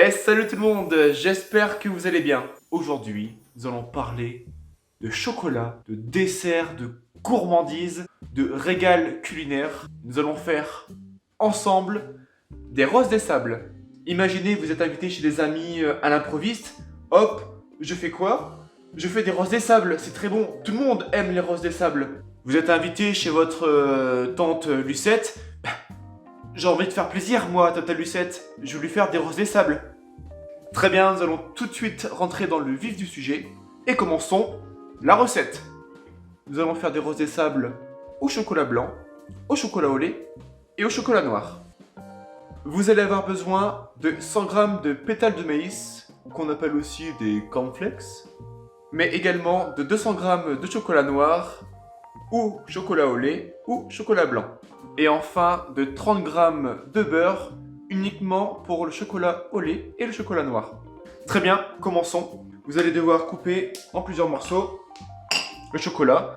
Salut tout le monde, j'espère que vous allez bien. Aujourd'hui, nous allons parler de chocolat, de dessert, de gourmandise, de régal culinaire. Nous allons faire ensemble des roses des sables. Imaginez, vous êtes invité chez des amis à l'improviste. Hop, je fais quoi? Je fais des roses des sables, c'est très bon. Tout le monde aime les roses des sables. Vous êtes invité chez votre tante Lucette. J'ai envie de faire plaisir, moi, Tata Lucette. Je vais lui faire des roses des sables. Très bien, nous allons tout de suite rentrer dans le vif du sujet. Et commençons la recette. Nous allons faire des roses des sables au chocolat blanc, au chocolat au lait et au chocolat noir. Vous allez avoir besoin de 100 g de pétales de maïs, qu'on appelle aussi des cornflakes, mais également de 200 g de chocolat noir, ou chocolat au lait, ou chocolat blanc. Et enfin de 30 g de beurre, uniquement pour le chocolat au lait et le chocolat noir. Très bien, commençons. Vous allez devoir couper en plusieurs morceaux le chocolat.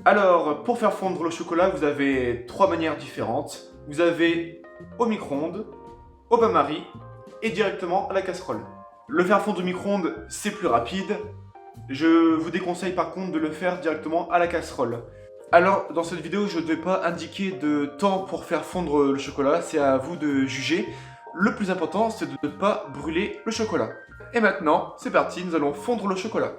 Alors, pour faire fondre le chocolat, vous avez 3 manières différentes. Vous avez au micro-ondes, au bain-marie et directement à la casserole. Le faire fondre au micro-ondes, c'est plus rapide. Je vous déconseille par contre de le faire directement à la casserole. Alors, dans cette vidéo, je ne vais pas indiquer de temps pour faire fondre le chocolat, c'est à vous de juger. Le plus important, c'est de ne pas brûler le chocolat. Et maintenant, c'est parti, nous allons fondre le chocolat.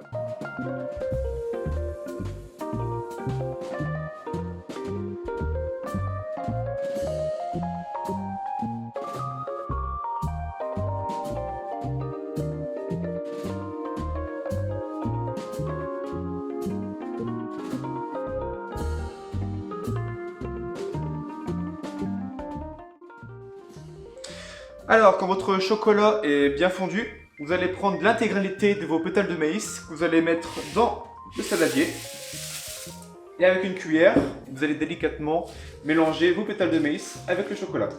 Alors, quand votre chocolat est bien fondu, vous allez prendre l'intégralité de vos pétales de maïs que vous allez mettre dans le saladier. Et avec une cuillère, vous allez délicatement mélanger vos pétales de maïs avec le chocolat.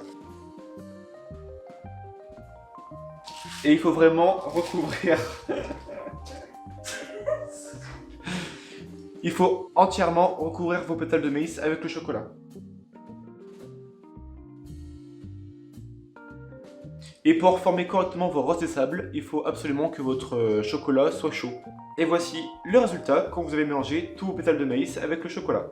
Et il faut vraiment recouvrir. Il faut entièrement recouvrir vos pétales de maïs avec le chocolat. Et pour former correctement vos roses des sables, il faut absolument que votre chocolat soit chaud. Et voici le résultat quand vous avez mélangé tous vos pétales de maïs avec le chocolat.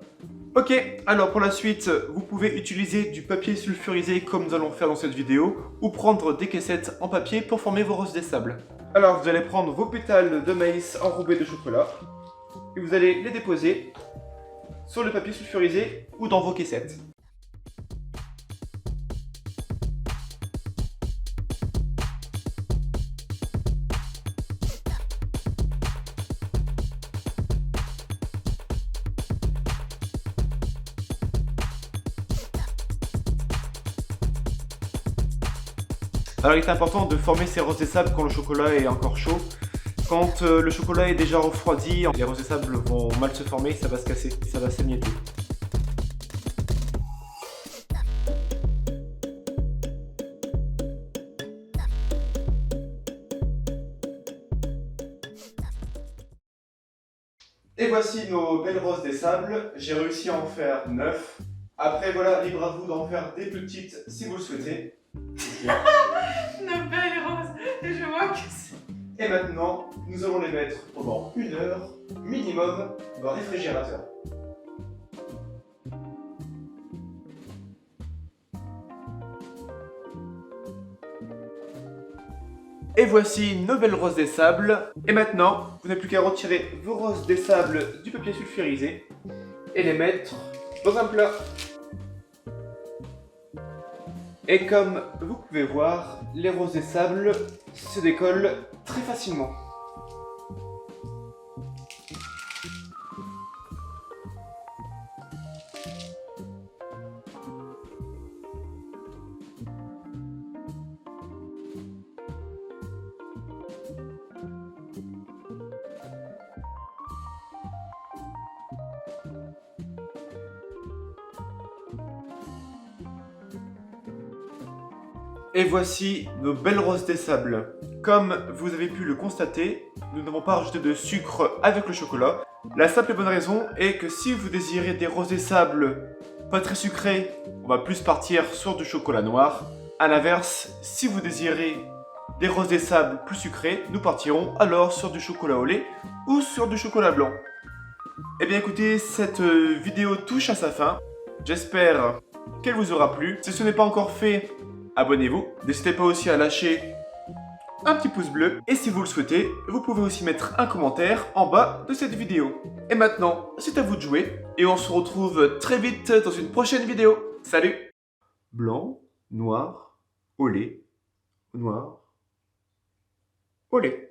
Ok, alors pour la suite, vous pouvez utiliser du papier sulfurisé comme nous allons faire dans cette vidéo, ou prendre des caissettes en papier pour former vos roses des sables. Alors vous allez prendre vos pétales de maïs enrobés de chocolat, et vous allez les déposer sur le papier sulfurisé ou dans vos caissettes. Alors il est important de former ces roses des sables quand le chocolat est encore chaud. Quand le chocolat est déjà refroidi, les roses des sables vont mal se former, ça va se casser, ça va s'émietter. Et voici nos belles roses des sables. J'ai réussi à en faire 9. Après voilà, libre à vous d'en faire des plus petites si vous le souhaitez. Une belle rose, et je vois que c'est... Et maintenant, nous allons les mettre pendant 1 heure minimum dans le réfrigérateur. Et voici nos belles roses des sables. Et maintenant, vous n'avez plus qu'à retirer vos roses des sables du papier sulfurisé et les mettre dans un plat. Et comme vous pouvez voir, les roses des sables se décollent très facilement. Et voici nos belles roses des sables. Comme vous avez pu le constater, nous n'avons pas rajouté de sucre avec le chocolat. La simple et bonne raison est que si vous désirez des roses des sables pas très sucré, on va plus partir sur du chocolat noir. A l'inverse, si vous désirez des roses des sables plus sucrés, nous partirons alors sur du chocolat au lait ou sur du chocolat blanc. Eh bien écoutez, cette vidéo touche à sa fin. J'espère qu'elle vous aura plu. Si ce n'est pas encore fait, abonnez-vous. N'hésitez pas aussi à lâcher un petit pouce bleu. Et si vous le souhaitez, vous pouvez aussi mettre un commentaire en bas de cette vidéo. Et maintenant, c'est à vous de jouer. Et on se retrouve très vite dans une prochaine vidéo. Salut! Blanc, noir, au lait, noir, au lait.